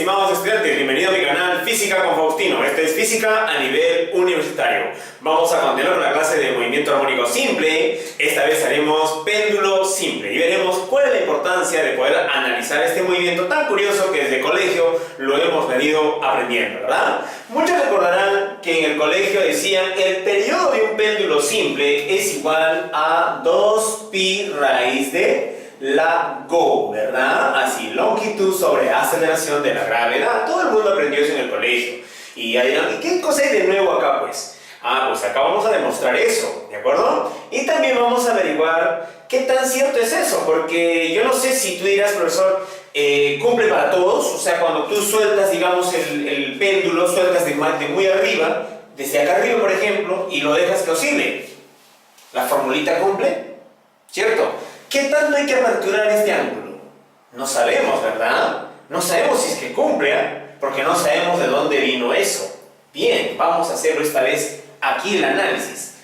estimados estudiantes, bienvenido a mi canal Física con Faustino. Este es Física a nivel universitario. Vamos a continuar con la clase de movimiento armónico simple. Esta vez haremos péndulo simple y veremos cuál es la importancia de poder analizar este movimiento tan curioso que desde colegio lo hemos venido aprendiendo, ¿verdad? Muchos recordarán que en el colegio decían que el periodo de un péndulo simple es igual a 2pi raíz de lago, ¿verdad? Así, longitud sobre aceleración de la gravedad. Todo el mundo aprendió eso en el colegio. Y ya dirán, ¿y qué cosa hay de nuevo acá, pues? Pues acá vamos a demostrar eso, ¿de acuerdo? Y también vamos a averiguar qué tan cierto es eso, porque yo no sé si tú dirás, profesor, cumple para todos. O sea, cuando tú sueltas, digamos, el péndulo, sueltas de muy arriba, desde acá arriba, por ejemplo, y lo dejas que oscile, ¿la formulita cumple? ¿Cierto? ¿Qué tanto hay que aperturar este ángulo? No sabemos, ¿verdad? No sabemos si es que cumple, porque no sabemos de dónde vino eso. Bien, vamos a hacerlo esta vez aquí el análisis.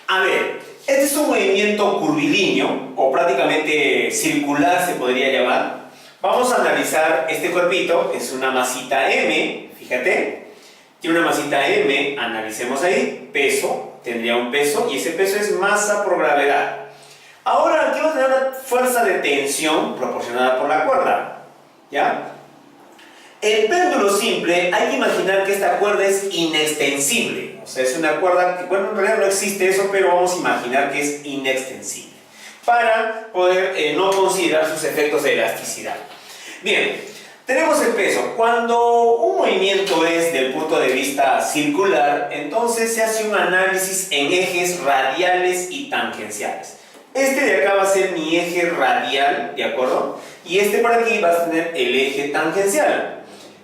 A ver, este es un movimiento curvilíneo, o prácticamente circular se podría llamar. Vamos a analizar este cuerpito, es una masita M, fíjate. Tiene una masita M, analicemos ahí, peso, tendría un peso, y ese peso es masa por gravedad. Ahora aquí vamos a tener una fuerza de tensión proporcionada por la cuerda, ¿ya? El péndulo simple, hay que imaginar que esta cuerda es inextensible. O sea, es una cuerda que, bueno, en realidad no existe eso, pero vamos a imaginar que es inextensible para poder no considerar sus efectos de elasticidad. Bien, tenemos el peso. Cuando un movimiento es del punto de vista circular, entonces se hace un análisis en ejes radiales y tangenciales. Este de acá va a ser mi eje radial, ¿de acuerdo? Y este por aquí va a tener el eje tangencial.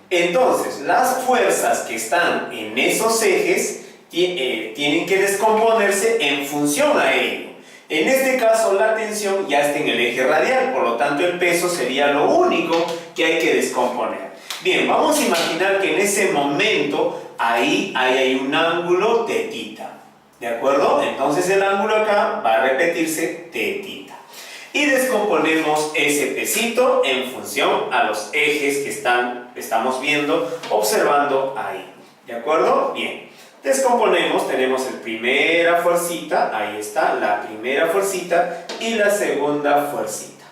Entonces, las fuerzas que están en esos ejes tienen que descomponerse en función a ello. En este caso, la tensión ya está en el eje radial, por lo tanto el peso sería lo único que hay que descomponer. Bien, vamos a imaginar que en ese momento ahí hay un ángulo tetita. ¿De acuerdo? Entonces el ángulo acá va a repetirse tetita. Y descomponemos ese pesito en función a los ejes que estamos viendo, observando ahí. ¿De acuerdo? Bien. Descomponemos, tenemos la primera fuercita, ahí está, la primera fuercita y la segunda fuercita.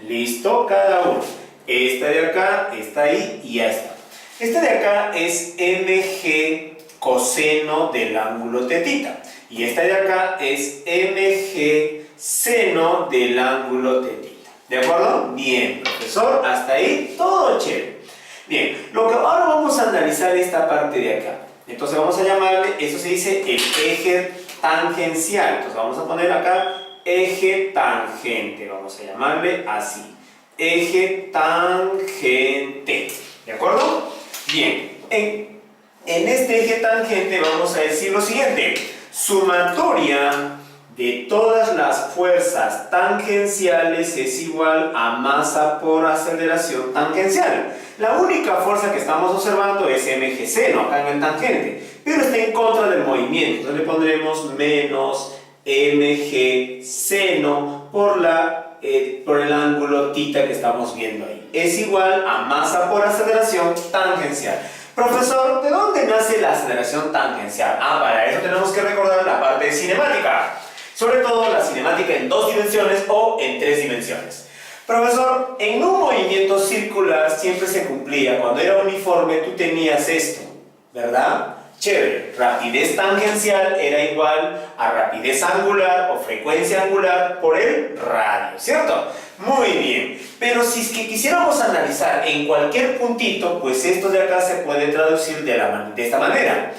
¿Listo? Cada uno. Esta de acá, está ahí y ya está. Este de acá es mg coseno del ángulo tetita. Y esta de acá es mg seno del ángulo tetita. ¿De acuerdo? Bien, profesor, hasta ahí todo chévere. Bien, lo que ahora vamos a analizar esta parte de acá. Entonces vamos a llamarle, eso se dice el eje tangencial. Entonces vamos a poner acá eje tangente. Vamos a llamarle así. Eje tangente. ¿De acuerdo? Bien, en este eje tangente vamos a decir lo siguiente. Sumatoria de todas las fuerzas tangenciales es igual a masa por aceleración tangencial. La única fuerza que estamos observando es mg seno acá en el tangente, pero está en contra del movimiento. Entonces le pondremos menos mg seno por el ángulo tita que estamos viendo ahí. Es igual a masa por aceleración tangencial. Profesor, ¿de dónde nace la aceleración tangencial? Para eso tenemos que recordar la parte de cinemática. Sobre todo la cinemática en 2 dimensiones o en 3 dimensiones. Profesor, en un movimiento circular siempre se cumplía. Cuando era uniforme tú tenías esto, ¿verdad? Chévere. Rapidez tangencial era igual a rapidez angular o frecuencia angular por el radio, ¿cierto? Muy bien. Pero si es que quisiéramos analizar en cualquier puntito, pues esto de acá se puede traducir de esta manera.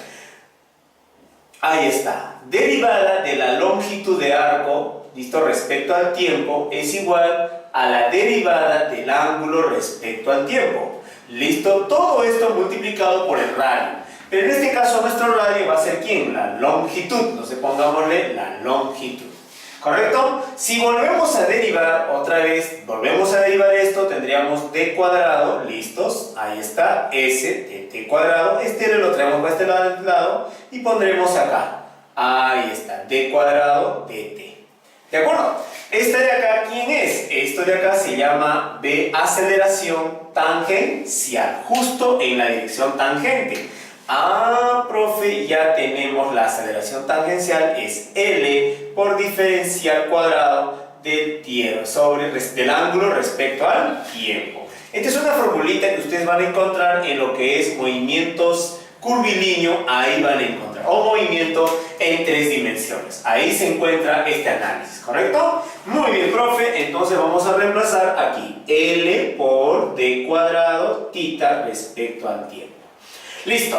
Ahí está. Derivada de la longitud de arco, ¿listo? Respecto al tiempo, es igual a la derivada del ángulo respecto al tiempo. ¿Listo? Todo esto multiplicado por el radio. Pero en este caso nuestro radio va a ser ¿quién? La longitud. Entonces pongámosle la longitud. ¿Correcto? Si volvemos a derivar, otra vez, volvemos a derivar esto, tendríamos d cuadrado, listos, ahí está, s de t cuadrado, este lo traemos para este lado y pondremos acá, ahí está, d cuadrado dt. ¿De acuerdo? Esta de acá, ¿quién es? Esto de acá se llama de aceleración tangencial, justo en la dirección tangente. Ah, profe, ya tenemos la aceleración tangencial, es L por diferencial cuadrado del tiempo, del ángulo respecto al tiempo. Esta es una formulita que ustedes van a encontrar en lo que es movimientos curvilíneos, ahí van a encontrar, o movimiento en 3 dimensiones. Ahí se encuentra este análisis, ¿correcto? Muy bien, profe, entonces vamos a reemplazar aquí L por D cuadrado tita respecto al tiempo. Listo.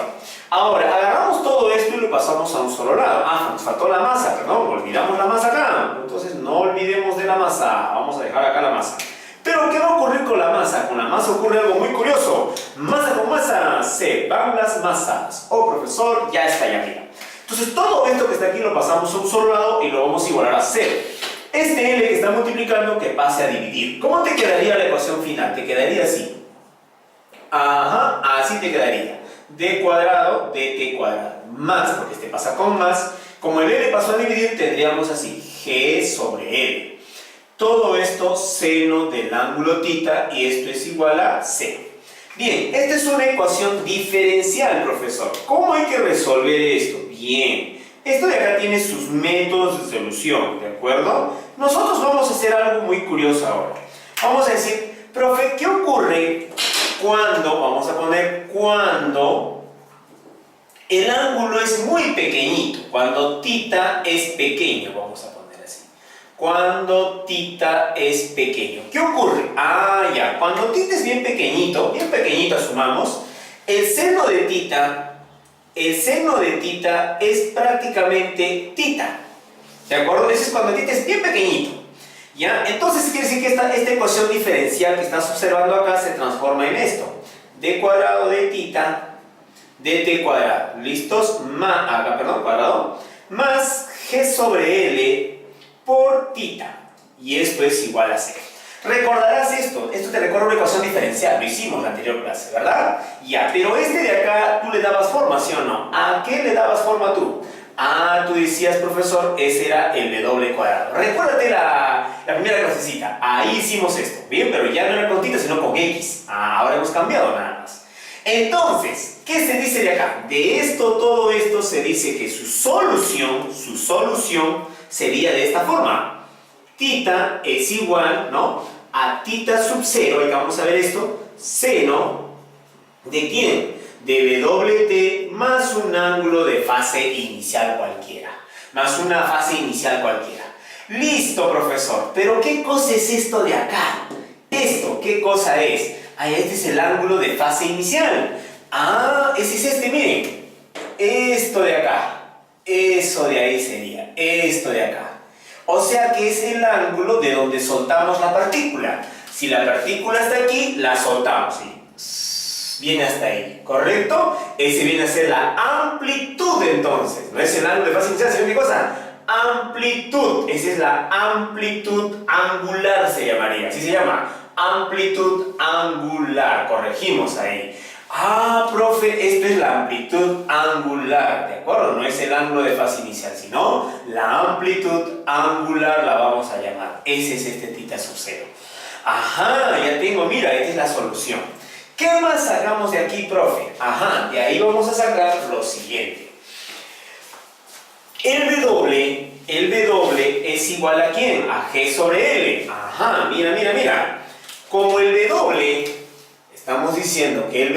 Ahora, agarramos todo esto y lo pasamos a un solo lado. Ah, nos faltó la masa, perdón, olvidamos la masa acá. Entonces no olvidemos de la masa, vamos a dejar acá la masa. Pero ¿qué va a ocurrir con la masa? Con la masa ocurre algo muy curioso. Masa con masa, se van las masas. Oh, profesor, ya está ya mira. Entonces todo esto que está aquí lo pasamos a un solo lado y lo vamos a igualar a 0. Este L que está multiplicando que pase a dividir. ¿Cómo te quedaría la ecuación final? Te quedaría así. Ajá, así te quedaría. D cuadrado, dt cuadrado. Más, porque este pasa con más. Como el L pasó a dividir, tendríamos así. G sobre L. Todo esto seno del ángulo tita y esto es igual a C. Bien, esta es una ecuación diferencial, profesor. ¿Cómo hay que resolver esto? Bien, esto de acá tiene sus métodos de solución, ¿de acuerdo? Nosotros vamos a hacer algo muy curioso ahora. Vamos a decir, profe, ¿qué ocurre cuando, vamos a poner, cuando el ángulo es muy pequeñito? Cuando tita es pequeño, vamos a poner así. Cuando tita es pequeño. ¿Qué ocurre? Ah, ya. Cuando tita es bien pequeñito asumamos, el seno de tita es prácticamente tita. ¿De acuerdo? Ese es cuando tita es bien pequeñito. ¿Ya? Entonces quiere decir que esta ecuación diferencial que estás observando acá se transforma en esto. D cuadrado de tita, dt cuadrado. ¿Listos? Cuadrado. Más G sobre L por tita, y esto es igual a C. Recordarás esto te recuerda una ecuación diferencial, lo hicimos en la anterior clase, ¿verdad? Ya, pero este de acá, ¿tú le dabas forma, sí o no? ¿A qué le dabas forma tú? Ah, tú decías, profesor, ese era el W cuadrado. Recuérdate la primera clasecita, ahí hicimos esto, bien, pero ya no era con tita, sino con X. Ah, ahora hemos cambiado nada más. Entonces, ¿qué se dice de acá? De esto, todo esto se dice que su solución sería de esta forma. Tita es igual, ¿no?, a tita sub 0, y vamos a ver esto, seno, ¿de quién? De WT más un ángulo de fase inicial cualquiera. Más una fase inicial cualquiera. Listo, profesor, pero ¿qué cosa es esto de acá? ¿Esto qué cosa es? Ah, este es el ángulo de fase inicial. Ah, ese es este, miren. Esto de acá. Eso de ahí sería, esto de acá. O sea que es el ángulo de donde soltamos la partícula. Si la partícula está aquí, la soltamos, ¿sí? Viene hasta ahí, ¿correcto? Ese viene a ser la amplitud entonces. No es el ángulo de fase inicial, ¿sino qué cosa? Amplitud. Esa es la amplitud angular, se llamaría. Así se llama, amplitud angular. Corregimos ahí. Ah, profe, esto es la amplitud angular, ¿de acuerdo? No es el ángulo de fase inicial, sino la amplitud angular la vamos a llamar. Ese es este tita sub 0. Ajá, ya tengo, mira, esta es la solución. ¿Qué más sacamos de aquí, profe? Ajá, de ahí vamos a sacar lo siguiente. El W es igual a ¿quién? A G sobre L. Ajá, mira. Como el W... Estamos diciendo que el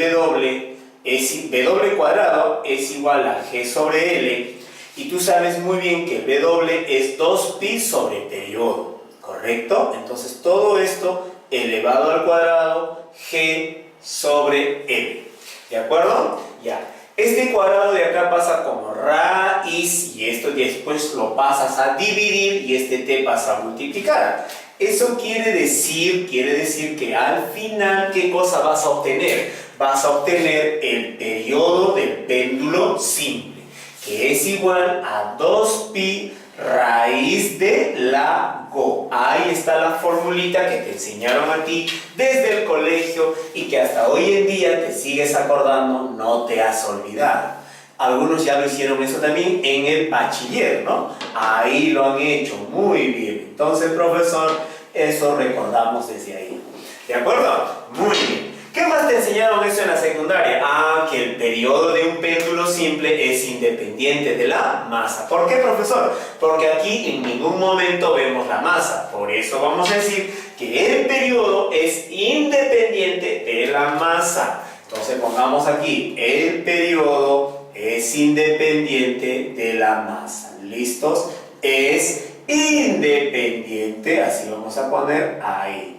W cuadrado es igual a G sobre L, y tú sabes muy bien que el W es 2pi sobre periodo, ¿correcto? Entonces todo esto elevado al cuadrado G sobre L, ¿de acuerdo? Ya. Este cuadrado de acá pasa como raíz, y esto después lo pasas a dividir, y este t pasa a multiplicar. Eso quiere decir que al final, ¿qué cosa vas a obtener? Vas a obtener el periodo del péndulo simple, que es igual a 2pi raíz de lago. Ahí está la formulita que te enseñaron a ti desde el colegio y que hasta hoy en día te sigues acordando, no te has olvidado. Algunos ya lo hicieron eso también en el bachiller, ¿no? Ahí lo han hecho muy bien. Entonces, profesor, eso recordamos desde ahí. ¿De acuerdo? Muy bien. ¿Qué más te enseñaron eso en la secundaria? Ah, que el periodo de un péndulo simple es independiente de la masa. ¿Por qué, profesor? Porque aquí en ningún momento vemos la masa. Por eso vamos a decir que el periodo es independiente de la masa. Entonces pongamos aquí, el periodo es independiente de la masa. ¿Listos? Es independiente, así vamos a poner ahí.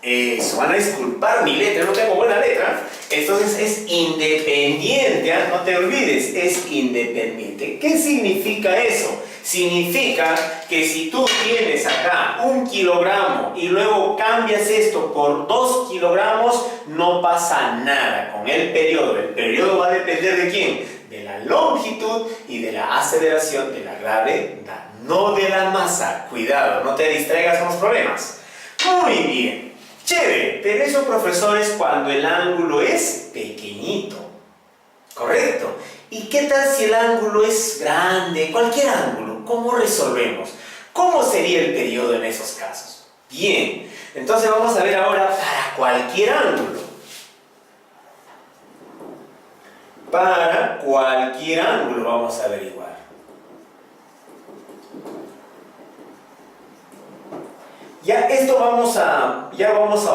Eso, van a disculpar mi letra, no tengo buena letra. Entonces es independiente, ¿eh? No te olvides, es independiente. ¿Qué significa eso? Significa que si tú tienes acá 1 kilogramo y luego cambias esto por 2 kilogramos, no pasa nada con el periodo. El periodo va a depender ¿de quién? De la longitud y de la aceleración de la gravedad, no de la masa. Cuidado, no te distraigas con los problemas. Muy bien. Chévere, pero eso, profesor, es cuando el ángulo es pequeñito. ¿Correcto? ¿Y qué tal si el ángulo es grande? Cualquier ángulo. ¿Cómo resolvemos? ¿Cómo sería el periodo en esos casos? Bien, entonces vamos a ver ahora para cualquier ángulo. Para cualquier ángulo vamos a averiguar. Ya esto vamos a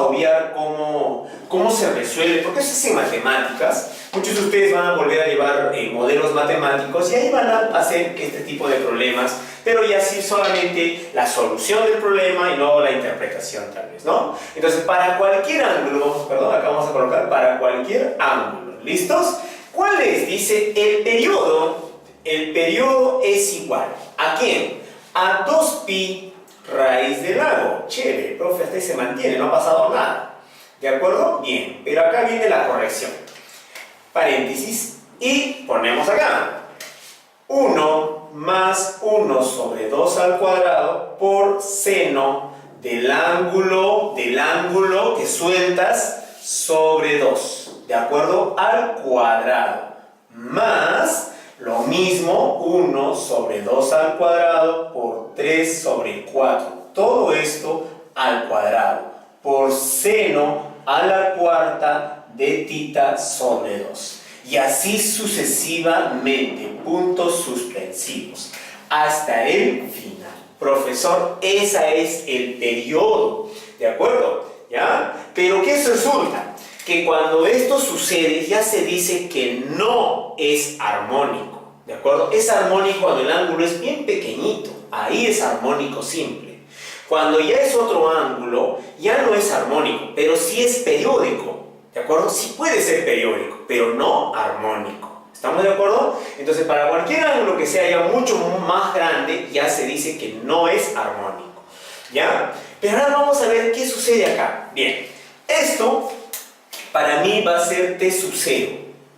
obviar cómo se resuelve, porque eso es en matemáticas. Muchos de ustedes van a volver a llevar modelos matemáticos y ahí van a hacer este tipo de problemas, pero ya sí solamente la solución del problema y luego la interpretación tal vez, ¿no? Entonces, para cualquier ángulo, acá vamos a colocar para cualquier ángulo, ¿listos? ¿Cuál es? Dice el periodo es igual, ¿a quién? A 2pi raíz del lago. Chévere, profe, hasta ahí se mantiene, no ha pasado nada. ¿De acuerdo? Bien, pero acá viene la corrección. Paréntesis, y ponemos acá 1 más 1 sobre 2 al cuadrado por seno del ángulo que sueltas sobre 2, ¿de acuerdo? Al cuadrado, más lo mismo 1 sobre 2 al cuadrado por 3 sobre 4. Todo esto al cuadrado por seno a la cuarta de tita sobre 2. Y así sucesivamente, puntos suspensivos, hasta el final. Profesor, ese es el periodo, ¿de acuerdo? ¿Ya? Pero ¿qué resulta? Que cuando esto sucede ya se dice que no es armónico, ¿de acuerdo? Es armónico cuando el ángulo es bien pequeñito, ahí es armónico simple. Cuando ya es otro ángulo, ya no es armónico, pero sí es periódico, ¿de acuerdo? Sí puede ser periódico, pero no armónico. ¿Estamos de acuerdo? Entonces, para cualquier ángulo que sea ya mucho más grande, ya se dice que no es armónico, ¿ya? Pero ahora vamos a ver qué sucede acá. Bien, esto para mí va a ser t sub 0,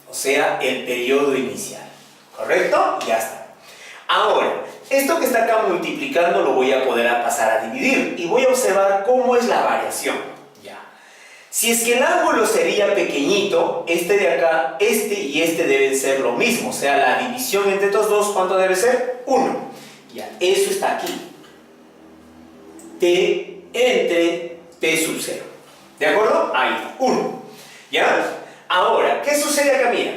o sea, el periodo inicial. ¿Correcto? Ya está. Ahora, esto que está acá multiplicando lo voy a poder pasar a dividir y voy a observar cómo es la variación. Ya. Si es que el ángulo sería pequeñito, este de acá, este y este deben ser lo mismo. O sea, la división entre estos dos, ¿cuánto debe ser? 1. Ya, eso está aquí. T entre t sub 0. ¿De acuerdo? Ahí, 1. ¿Ya? Ahora, ¿qué sucede acá? Mira,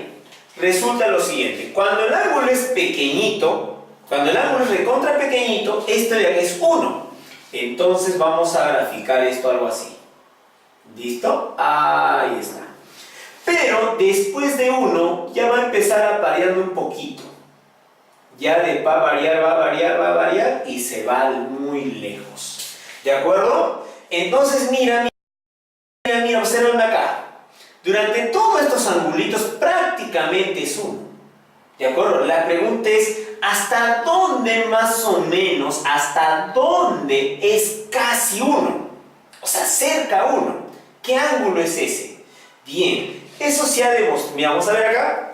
resulta lo siguiente. Cuando el ángulo es pequeñito, cuando el ángulo es recontra pequeñito, esto de acá es 1. Entonces vamos a graficar esto algo así. ¿Listo? Ahí está. Pero después de 1 ya va a empezar a variar un poquito. Ya va a variar, va a variar, va a variar y se va muy lejos. ¿De acuerdo? Entonces mira, observen acá. Durante todos estos angulitos prácticamente es 1. ¿De acuerdo? La pregunta es, ¿hasta dónde más o menos, hasta dónde es casi 1? O sea, cerca a 1. ¿Qué ángulo es ese? Bien, eso se ha demostrado. Mira, vamos a ver acá.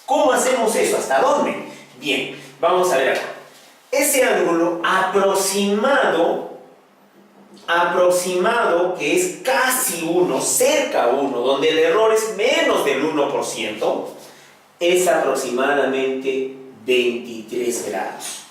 ¿Cómo hacemos eso? ¿Hasta dónde? Bien, vamos a ver acá. Ese ángulo aproximado aproximado, que es casi 1, cerca a 1, donde el error es menos del 1%, es aproximadamente 23 grados.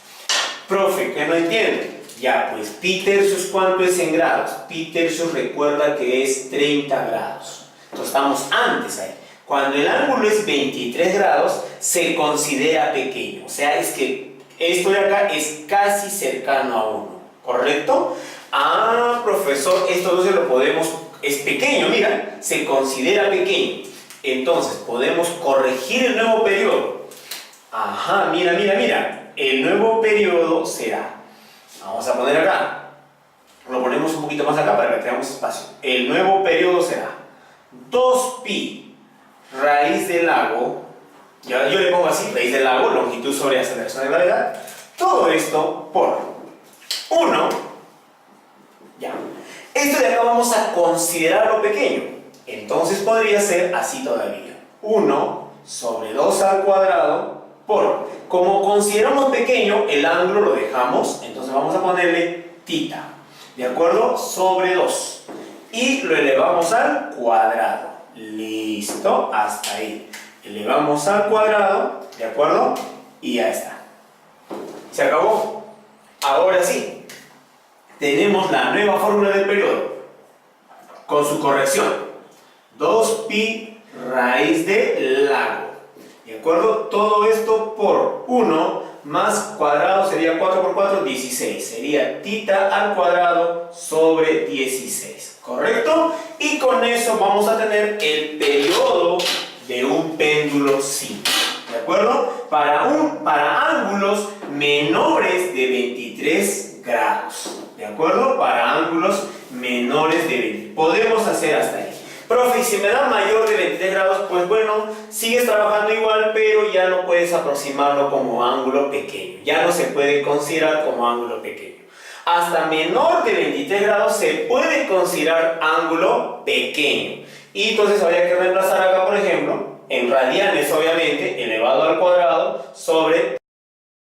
Profe, ¿qué no entiende? Ya, pues pi tercios, ¿cuánto es en grados? Pi tercios recuerda que es 30 grados. Entonces estamos antes ahí. Cuando el ángulo es 23 grados, se considera pequeño. O sea, es que esto de acá es casi cercano a 1. ¿Correcto? Ah, profesor, esto entonces lo podemos... Es pequeño, mira, se considera pequeño. Entonces, podemos corregir el nuevo periodo. Ajá, mira, mira, mira. El nuevo periodo será... Vamos a poner acá. Lo ponemos un poquito más acá para que tengamos espacio. El nuevo periodo será 2pi raíz del lago. Yo le pongo así, raíz del lago, longitud sobre aceleración de gravedad. Todo esto por 1. Ya. Esto de acá vamos a considerarlo pequeño. Entonces podría ser así todavía. 1 sobre 2 al cuadrado por... Como consideramos pequeño, el ángulo lo dejamos, entonces vamos a ponerle θ. ¿De acuerdo? Sobre 2. Y lo elevamos al cuadrado. Listo, hasta ahí. Elevamos al cuadrado, ¿de acuerdo? Y ya está. Se acabó. Ahora sí, tenemos la nueva fórmula del periodo, con su corrección. 2pi raíz de lago. ¿De acuerdo? Todo esto por 1 más cuadrado sería 4 por 4, 16. Sería θ al cuadrado sobre 16. ¿Correcto? Y con eso vamos a tener el periodo de un péndulo simple. ¿De acuerdo? Para ángulos menores de 23 grados. ¿De acuerdo? Para ángulos menores de 20. Podemos hacer hasta ahí. Profe, y si me da mayor de 23 grados, pues bueno, sigues trabajando igual, pero ya no puedes aproximarlo como ángulo pequeño. Ya no se puede considerar como ángulo pequeño. Hasta menor de 23 grados se puede considerar ángulo pequeño. Y entonces habría que reemplazar acá, por ejemplo, en radianes, obviamente, elevado al cuadrado sobre